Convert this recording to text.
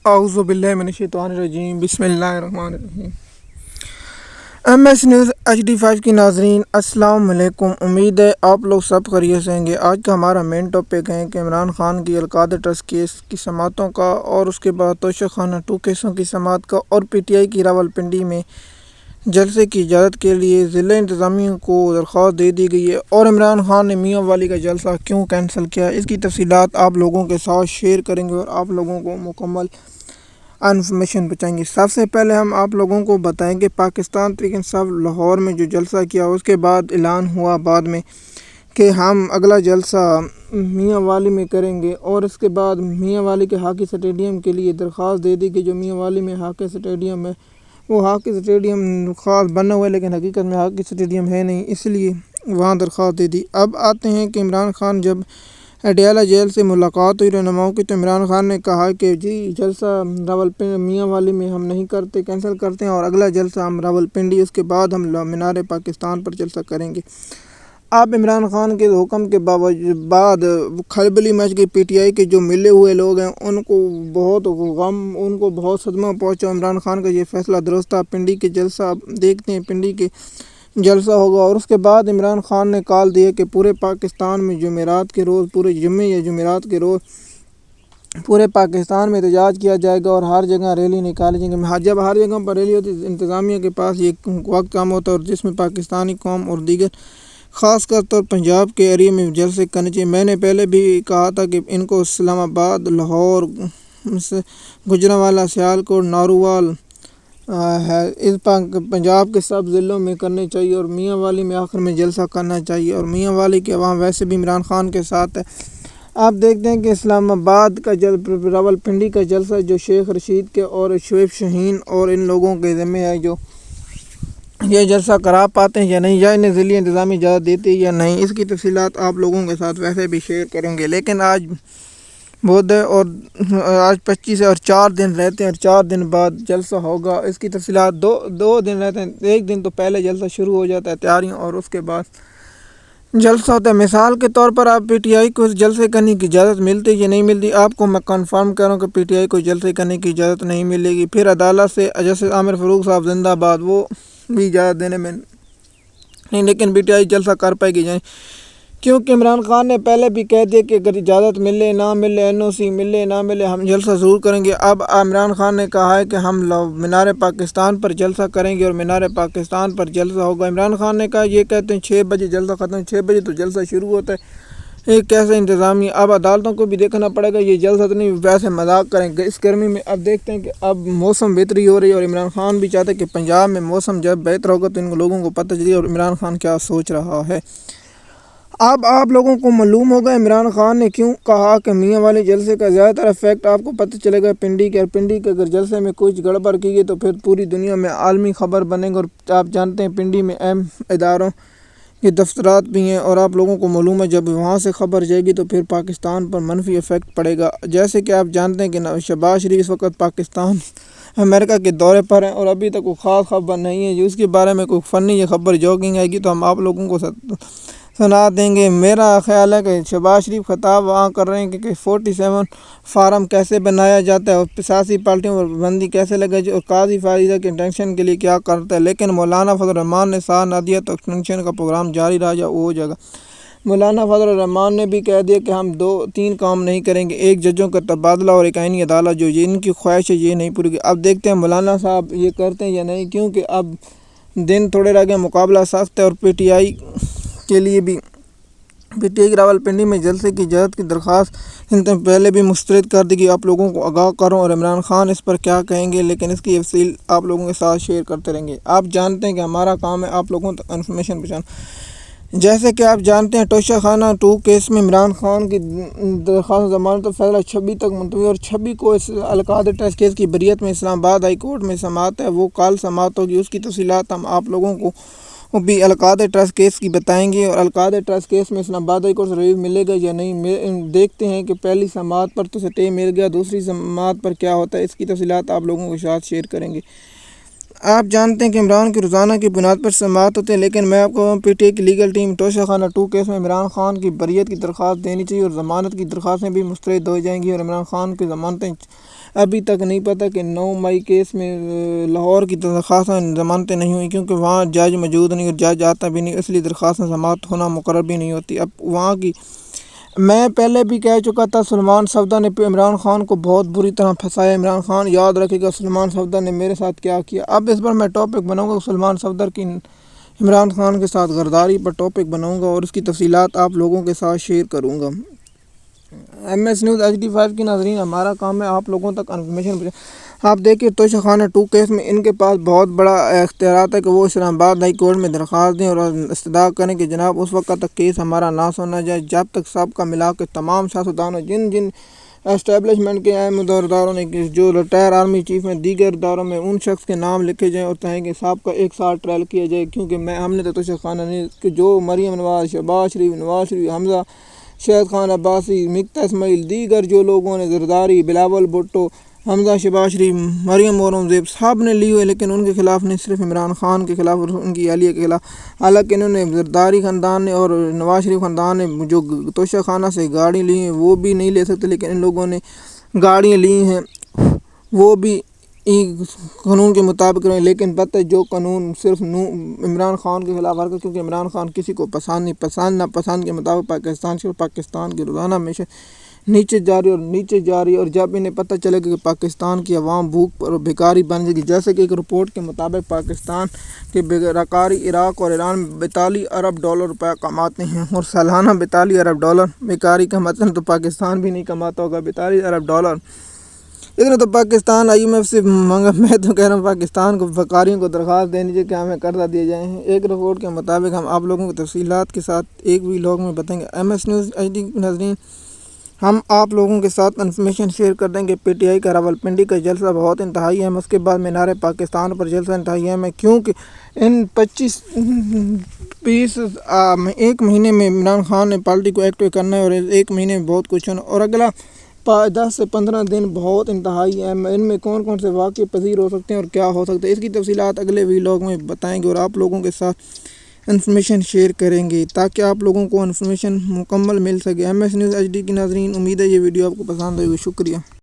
اعوذ باللہ من الشیطان الرجیم، بسم اللہ الرحمن الرحیم۔ ایم ایس نیوز HD5 کی ناظرین السلام علیکم۔ امید ہے آپ لوگ سب خیریت سے ہوں گے۔ آج کا ہمارا مین ٹاپک ہے کہ عمران خان کی القادہ ٹرسٹ کیس کی سماعتوں کا، اور اس کے بعد توشہ خانہ 2 کیسوں کی سماعت کا، اور PTI کی راولپنڈی میں جلسے کی اجازت کے لیے ضلع انتظامیہ کو درخواست دے دی گئی ہے، اور عمران خان نے میاں والی کا جلسہ کیوں کینسل کیا، اس کی تفصیلات آپ لوگوں کے ساتھ شیئر کریں گے اور آپ لوگوں کو مکمل انفارمیشن بتائیں گے۔ سب سے پہلے ہم آپ لوگوں کو بتائیں کہ پاکستان تحریک انصاف لاہور میں جو جلسہ کیا، اس کے بعد اعلان ہوا بعد میں کہ ہم اگلا جلسہ میاں والی میں کریں گے، اور اس کے بعد میاں والی کے ہاکی اسٹیڈیم کے لیے درخواست دے دی کہ جو میاں والی میں ہاکی اسٹیڈیم ہے وہ ہاکی اسٹیڈیم خاص بنا ہوا ہے، لیکن حقیقت میں ہاکی اسٹیڈیم ہے نہیں، اس لیے وہاں درخواست دے دی۔ اب آتے ہیں کہ عمران خان جب اڈیالہ جیل سے ملاقات ہوئی رہنماؤں کی، تو عمران خان نے کہا کہ جی جلسہ راولپنڈی میاں والی میں ہم نہیں کرتے، کینسل کرتے ہیں، اور اگلا جلسہ ہم راولپنڈی، اس کے بعد ہم مینار پاکستان پر جلسہ کریں گے۔ اب عمران خان کے حکم کے بعد کھلبلی مچ گئی۔ PTI کے جو ملے ہوئے لوگ ہیں ان کو بہت غم، ان کو بہت صدمہ پہنچا۔ عمران خان کا یہ فیصلہ درست تھا۔ پنڈی کے جلسہ دیکھتے ہیں، پنڈی کے جلسہ ہوگا، اور اس کے بعد عمران خان نے کال دیا کہ پورے پاکستان میں جمعرات کے روز، پورے جمعے یا جمعرات کے روز پورے پاکستان میں احتجاج کیا جائے گا، اور ہر جگہ ریلی نکالی جائیں گی۔ جب ہر جگہ پر ریلی ہوتی ہے، انتظامیہ کے پاس یہ وقت کم ہوتا ہے، اور جس میں پاکستانی قوم اور دیگر خاص کر طور پنجاب کے ایریا میں جلسے کرنے چاہیے۔ میں نے پہلے بھی کہا تھا کہ ان کو اسلام آباد، لاہور، گوجرانوالہ، سیالکوٹ، نارووال ہے، اس پنجاب کے سب ضلعوں میں کرنے چاہیے، اور میاں والی میں آخر میں جلسہ کرنا چاہیے، اور میاں والی کے عوام ویسے بھی عمران خان کے ساتھ ہے۔ آپ دیکھتے ہیں کہ اسلام آباد کا راولپنڈی کا جلسہ جو شیخ رشید کے اور شعیب شاہین اور ان لوگوں کے ذمہ ہے، جو یہ جلسہ کرا پاتے ہیں یا نہیں، یا انہیں ضلعی انتظامی اجازت دیتی ہے یا نہیں، اس کی تفصیلات آپ لوگوں کے ساتھ ویسے بھی شیئر کریں گے۔ لیکن آج بدھ ہے، اور آج 25 ہے، اور 4 دن رہتے ہیں، اور 4 دن بعد جلسہ ہوگا۔ اس کی تفصیلات دو دن رہتے ہیں، ایک دن تو پہلے جلسہ شروع ہو جاتا ہے تیاریاں، اور اس کے بعد جلسہ ہوتا ہے۔ مثال کے طور پر آپ PTI کو جلسے کرنے کی اجازت ملتی ہے یا نہیں ملتی، آپ کو میں کنفرم کروں کہ PTI کو جلسے کرنے کی اجازت نہیں ملے گی۔ پھر عدالت سے جسٹس عامر فاروق صاحب زندہ آباد، وہ بھی اجازت دینے میں نہیں، لیکن PTI جلسہ کر پائے گی جائیں، کیونکہ عمران خان نے پہلے بھی کہہ دیا کہ اگر اجازت ملے نہ ملے، NOC ملے نہ ملے، ہم جلسہ ضرور کریں گے۔ اب عمران خان نے کہا ہے کہ ہم مینار پاکستان پر جلسہ کریں گے، اور مینار پاکستان پر جلسہ ہوگا۔ عمران خان نے کہا، یہ کہتے ہیں 6 بجے جلسہ ختم، 6 بجے تو جلسہ شروع ہوتا ہے، یہ کیسے انتظامیہ؟ اب عدالتوں کو بھی دیکھنا پڑے گا، یہ جلسہ تو نہیں ویسے مذاق کریں گے اس گرمی میں۔ اب دیکھتے ہیں کہ اب موسم بہتری ہو رہی ہے، اور عمران خان بھی چاہتے ہیں کہ پنجاب میں موسم جب بہتر ہوگا تو ان لوگوں کو پتہ چلے اور عمران خان کیا سوچ رہا ہے۔ اب آپ لوگوں کو معلوم ہوگا عمران خان نے کیوں کہا کہ میاں والے جلسے کا زیادہ تر افیکٹ آپ کو پتہ چلے گا پنڈی کے، اور پنڈی کے اگر جلسے میں کچھ گڑبڑ کی گئی تو پھر پوری دنیا میں عالمی خبر بنے گا، اور آپ جانتے ہیں پنڈی میں اہم اداروں کے دفترات بھی ہیں، اور آپ لوگوں کو معلوم ہے جب وہاں سے خبر جائے گی تو پھر پاکستان پر منفی افیکٹ پڑے گا۔ جیسے کہ آپ جانتے ہیں کہ شہباز شریف اس وقت پاکستان امریکہ کے دورے پر ہیں، اور ابھی تک کوئی خاص خبر نہیں ہے، جو اس کے بارے میں کوئی فنی یہ خبر جوگنگ آئے گی تو ہم آپ لوگوں کو سنا دیں گے۔ میرا خیال ہے کہ شہباز شریف خطاب وہاں کر رہے ہیں کہ 47 فارم کیسے بنایا جاتا ہے، اور سیاسی پارٹیوں پر بندی کیسے لگے، اور قاضی فائزہ کے ایکسٹینشن کے لیے کیا کرتا ہے، لیکن مولانا فضل الرحمان نے ساتھ نہ دیا تو ایکسٹینشن کا پروگرام جاری رہا وہ ہو جائے گا۔ مولانا فضل الرحمان نے بھی کہہ دیا کہ ہم 2-3 کام نہیں کریں گے، ایک ججوں کا تبادلہ اور ایک آئینی عدالت، جو ان کی خواہش ہے یہ نہیں پوری کی۔ اب دیکھتے ہیں مولانا صاحب یہ کرتے ہیں یا نہیں، کیونکہ اب دن تھوڑے رہ گئے، مقابلہ سخت ہے، اور PTI کے لیے بھی PTI کی راولپنڈی میں جلسے کی اجازت کی درخواست پہلے بھی مسترد کر دی گئی۔ آپ لوگوں کو آگاہ کروں، اور عمران خان اس پر کیا کہیں گے، لیکن اس کی تفصیل آپ لوگوں کے ساتھ شیئر کرتے رہیں گے۔ آپ جانتے ہیں کہ ہمارا کام ہے آپ لوگوں تک انفارمیشن پہنچانا۔ جیسے کہ آپ جانتے ہیں توشہ خانہ 2 کیس میں عمران خان کی درخواست ضمانت فیصلہ 26 تک منتوی، اور 26 کو اس القادہ ٹرسٹ کیس کی بریت میں اسلام آباد ہائی کورٹ میں سماعت ہے، وہ کل سماعت ہوگی۔ اس کی تفصیلات ہم آپ لوگوں کو بھی القادہ ٹرسٹ کیس کی بتائیں گے، اور القادہ ٹرسٹ کیس میں اسلام آباد ہائی کورٹ سے ریلیف ملے گا یا نہیں۔ دیکھتے ہیں کہ پہلی سماعت پر تو سٹے مل گیا، دوسری سماعت پر کیا ہوتا ہے، اس کی تفصیلات آپ لوگوں کے ساتھ شیئر کریں گے۔ آپ جانتے ہیں کہ عمران کی روزانہ کی بنیاد پر سماعت ہوتے ہیں، لیکن میں آپ کو PTI کی لیگل ٹیم توشہ خانہ 2 کیس میں عمران خان کی بریت کی درخواست دینی چاہیے، اور ضمانت کی درخواستیں بھی مسترد ہو جائیں گی، اور عمران خان کی ضمانتیں ابھی تک نہیں پتہ کہ 9 مئی کیس میں لاہور کی درخواستیں ضمانتیں نہیں ہوئی، کیونکہ وہاں جج موجود نہیں اور جج آتا بھی نہیں، اس لیے درخواستیں ضمانت ہونا مقرر بھی نہیں ہوتی۔ اب وہاں کی میں پہلے بھی کہہ چکا تھا، سلمان صفدر نے عمران خان کو بہت بری طرح پھنسایا۔ عمران خان یاد رکھے گا سلمان صفدر نے میرے ساتھ کیا کیا۔ اب اس پر میں ٹاپک بناؤں گا سلمان صفدر کی عمران خان کے ساتھ غداری پر ٹاپک بناؤں گا اور اس کی تفصیلات آپ لوگوں کے ساتھ شیئر کروں گا۔ ایم ایس نیوز HD5 کی ناظرین، ہمارا کام ہے آپ لوگوں تک انفارمیشن۔ آپ دیکھیے توشہ خانہ 2 کیس میں ان کے پاس بہت بڑا اختیارات ہے کہ وہ اسلام آباد ہائی کورٹ میں درخواست دیں اور استدعا کریں کہ جناب اس وقت تک کیس ہمارا نہ سنا جائے جب تک سب کا ملا کے تمام سیاستدانوں جن اسٹیبلشمنٹ کے اہم اداروں نے جو ریٹائر آرمی چیف میں دیگر اداروں میں ان شخص کے نام لکھے جائیں اور چاہیں کہ سب کا ایک ساتھ ٹرائل کیا جائے، کیونکہ ہم نے تو توشہ خانہ نہیں کہ جو مریم نواز، شہباز شریف، حمزہ، شاہد خان عباسی، مکتا اسماعیل، دیگر جو لوگوں نے زرداری، بلاول بھٹو، حمزہ، شہباز شریف، مریم اورنگزیب سب نے لی ہوئے، لیکن ان کے خلاف نہیں، صرف عمران خان کے خلاف اور ان کی اہلیہ کے خلاف۔ حالانکہ انہوں نے زرداری خاندان نے اور نواز شریف خاندان نے جو توشہ خانہ سے گاڑی لی ہیں وہ بھی نہیں لے سکتے، لیکن ان لوگوں نے گاڑیاں لی ہیں وہ بھی قانون کے مطابق رہے، لیکن پتہ جو قانون صرف عمران خان کے خلاف ورکر، کیونکہ عمران خان کسی کو پسند نہیں، پسند ناپسند کے مطابق پاکستان کی روزانہ ہمیشہ نیچے جا رہی اور جب انہیں پتہ چلے گا کہ پاکستان کی عوام بھوک اور بھکاری بن جائے گی، جیسے کہ ایک رپورٹ کے مطابق پاکستان کے بیکاری عراق اور ایران میں 42 ارب ڈالر روپیہ کماتے ہیں اور سالانہ 42 ارب ڈالر بیکاری کا مطلب تو پاکستان بھی نہیں کماتا ہوگا 42 ارب ڈالر۔ اتنا تو پاکستان IMF سے مانگا۔ میں تو کہہ رہا ہوں پاکستان کو بھکاریوں کو درخواست دینی چاہیے کہ ہمیں قرضہ دیے جائیں۔ ایک رپورٹ کے مطابق ہم آپ لوگوں کی تفصیلات کے ساتھ ایک ویلاگ میں بتائیں گے۔ MS نیوز HD ناظرین، ہم آپ لوگوں کے ساتھ انفارمیشن شیئر کر دیں گے۔ PTI کا راولپنڈی کا جلسہ بہت انتہائی اہم، اس کے بعد مینار پاکستان پر جلسہ انتہائی اہم ہے، کیونکہ ان 1 مہینے میں عمران خان نے پارٹی کو ایکٹیو کرنا ہے اور 1 مہینے میں بہت کچھ ہونا، اور اگلا 10 سے 15 دن بہت انتہائی اہم ہے۔ ان میں کون کون سے واقع پذیر ہو سکتے ہیں اور کیا ہو سکتا ہے، اس کی تفصیلات اگلے ویلاگ میں بتائیں گے اور آپ لوگوں کے ساتھ انفارمیشن شیئر کریں گے تاکہ آپ لوگوں کو انفارمیشن مکمل مل سکے۔ MS نیوز HD کی ناظرین، امید ہے یہ ویڈیو آپ کو پسند آئے گی۔ شکریہ۔